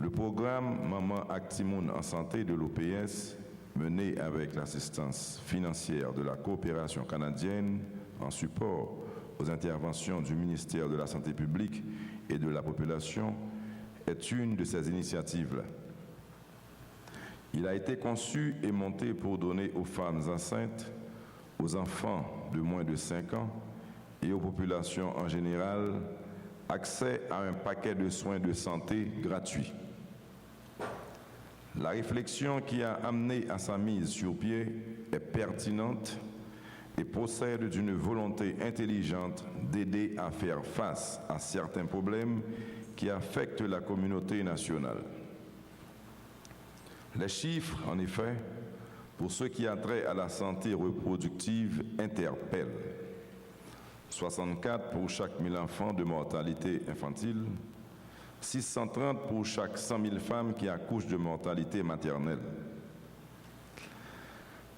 Le programme Maman Actimoun en santé de l'OPS, mené avec l'assistance financière de la coopération canadienne en support aux interventions du ministère de la Santé publique et de la population, est une de ces initiatives-là. Il a été conçu et monté pour donner aux femmes enceintes, aux enfants de moins de 5 ans et aux populations en général accès à un paquet de soins de santé gratuits. La réflexion qui a amené à sa mise sur pied est pertinente et procède d'une volonté intelligente d'aider à faire face à certains problèmes qui affectent la communauté nationale. Les chiffres, en effet, pour ce qui a trait à la santé reproductive, interpellent. 64 pour chaque 1000 enfants de mortalité infantile, 630 pour chaque 100 000 femmes qui accouchent de mortalité maternelle.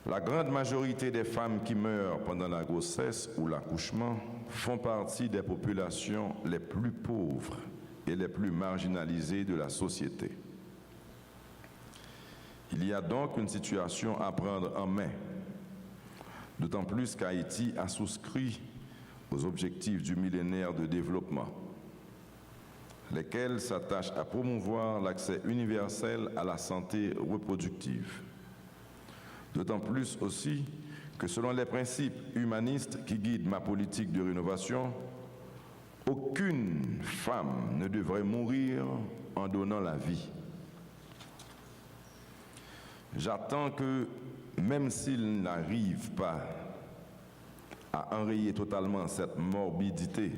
La grande majorité des femmes qui meurent pendant la grossesse ou l'accouchement font partie des populations les plus pauvres et les plus marginalisées de la société. Il y a donc une situation à prendre en main, d'autant plus qu'Haïti a souscrit aux objectifs du millénaire de développement, lesquels s'attachent à promouvoir l'accès universel à la santé reproductive. D'autant plus aussi que selon les principes humanistes qui guident ma politique de rénovation, aucune femme ne devrait mourir en donnant la vie. J'attends que, même s'il n'arrive pas à enrayer totalement cette morbidité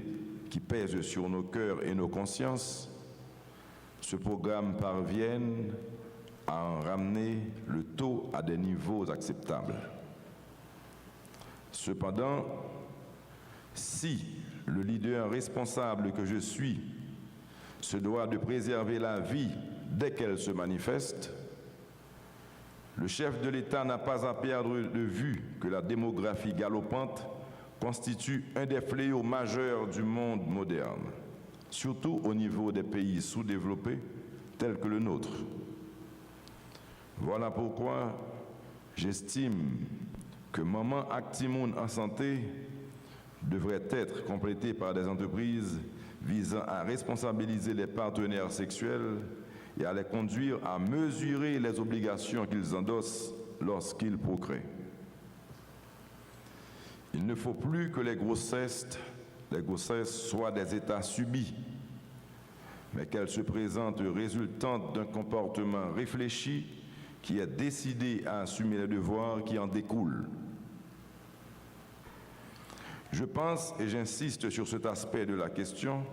qui pèse sur nos cœurs et nos consciences, ce programme parvienne à en ramener le taux à des niveaux acceptables. Cependant, si le leader responsable que je suis se doit de préserver la vie dès qu'elle se manifeste, le chef de l'État n'a pas à perdre de vue que la démographie galopante constitue un des fléaux majeurs du monde moderne, surtout au niveau des pays sous-développés tels que le nôtre. Voilà pourquoi j'estime que Maman Actimoun en santé devrait être complétée par des entreprises visant à responsabiliser les partenaires sexuels et à les conduire à mesurer les obligations qu'ils endossent lorsqu'ils procréent. Il ne faut plus que les grossesses soient des états subis, mais qu'elles se présentent résultantes d'un comportement réfléchi qui est décidé à assumer les devoirs qui en découlent. Je pense, et j'insiste sur cet aspect de la question,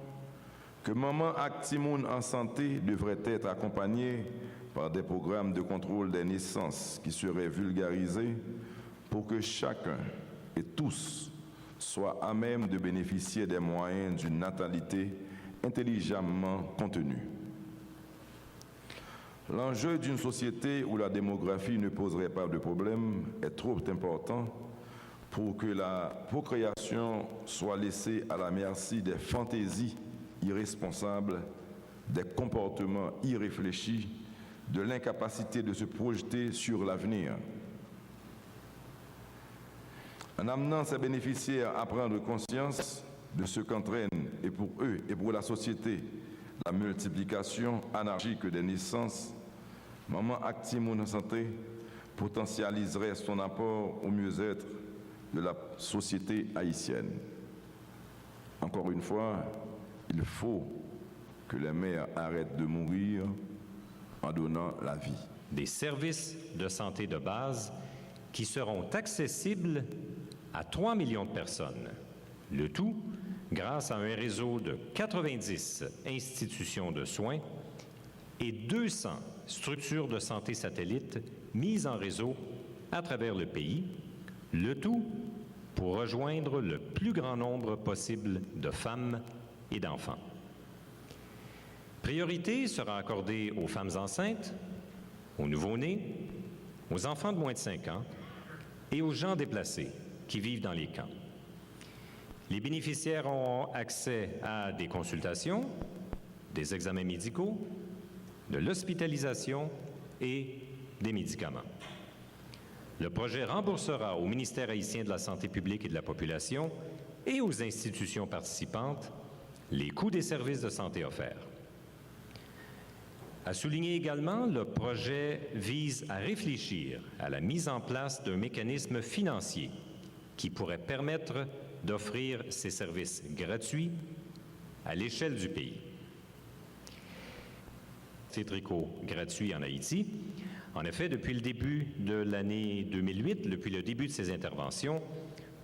que Maman Actimoun en santé devrait être accompagnée par des programmes de contrôle des naissances qui seraient vulgarisés pour que chacun et tous soient à même de bénéficier des moyens d'une natalité intelligemment contenue. L'enjeu d'une société où la démographie ne poserait pas de problème est trop important pour que la procréation soit laissée à la merci des fantaisies irresponsables, des comportements irréfléchis, de l'incapacité de se projeter sur l'avenir. En amenant ces bénéficiaires à prendre conscience de ce qu'entraîne, et pour eux et pour la société, la multiplication anarchique des naissances, Maman Actimoun en santé potentialiserait son apport au mieux-être de la société haïtienne. Encore une fois, il faut que les mères arrêtent de mourir en donnant la vie. Des services de santé de base qui seront accessibles à 3 millions de personnes. Le tout grâce à un réseau de 90 institutions de soins et 200 structures de santé satellites mises en réseau à travers le pays, le tout pour rejoindre le plus grand nombre possible de femmes et d'enfants. Priorité sera accordée aux femmes enceintes, aux nouveau-nés, aux enfants de moins de 5 ans et aux gens déplacés qui vivent dans les camps. Les bénéficiaires auront accès à des consultations, des examens médicaux, de l'hospitalisation et des médicaments. Le projet remboursera au ministère haïtien de la Santé publique et de la Population et aux institutions participantes les coûts des services de santé offerts. À souligner également, le projet vise à réfléchir à la mise en place d'un mécanisme financier qui pourrait permettre d'offrir ces services gratuits à l'échelle du pays. Ces tricots gratuits en Haïti. En effet, depuis le début de l'année 2008, depuis le début de ces interventions,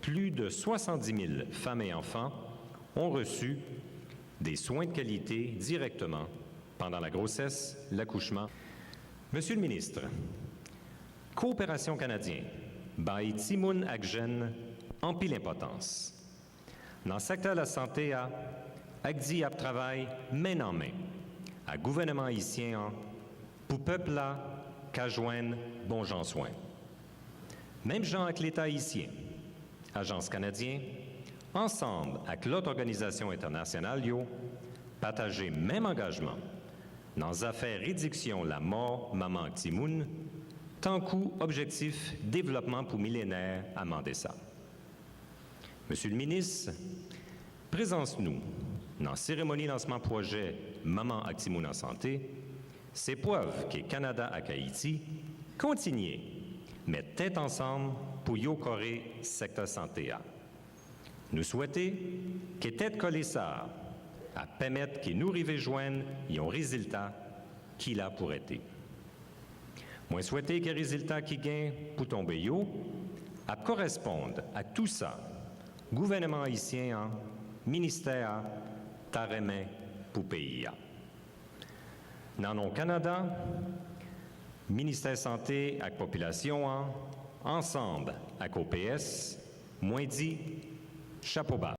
plus de 70 000 femmes et enfants ont reçu des soins de qualité directement pendant la grossesse, l'accouchement. Monsieur le ministre, Coopération canadienne, by Timoun Akjen, en pile importance. Dans le secteur de la santé, Agdi a travail main en main, à gouvernement haïtien, pour peuple là, qu'à joindre bon gens soin. Même gens avec l'État haïtien, Agence canadienne, ensemble avec l'autre organisation internationale, partager même engagement dans les affaires réduction la mort maman Timoun, tant coup objectif développement pour millénaires à Mandessa. Monsieur le ministre, présence-nous dans la cérémonie lancement projet Maman Actimoun en santé, c'est preuve que Canada et Haïti continuent mettre tête ensemble pour yokorer secteur santé. Nous souhaitons que tête collée ça à permettre que nous arrivions joindre un résultat qu'il a pour être. Moi souhaiter que les résultats qui gagnent pour tomber à correspondre à tout ça, gouvernement haïtien, ministère, taremen pour pays. Dans le Canada, ministère santé avec population, ensemble avec OPS, moins dit, chapeau bas.